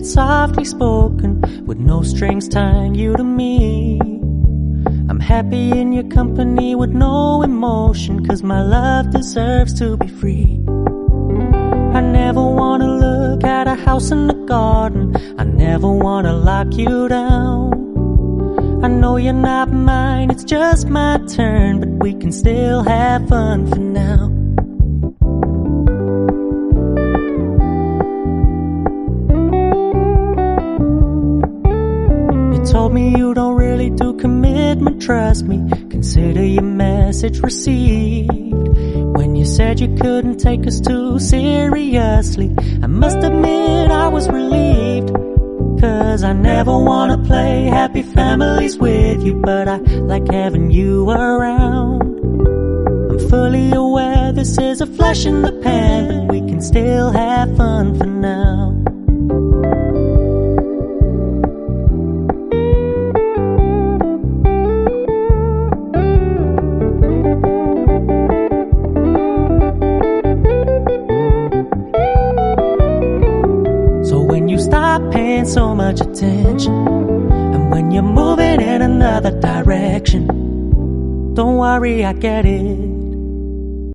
softly spoken, with no strings tying you to me. I'm happy in your company with no emotion, 'cause my love deserves to be free. I never wanna look at a house in the garden, I never wanna lock you down. I know you're not mine, it's just my turn, but we can still have fun for now. You told me you don't really do commitment, trust me, consider your message received. When you said you couldn't take us too seriously, I must admit I was relieved. 'Cause I never wanna play happy families with you, but I like having you around. I'm fully aware this is a flash in the pan, but we can still have fun for now. Stop paying so much attention, and when you're moving in another direction, don't worry, I get it.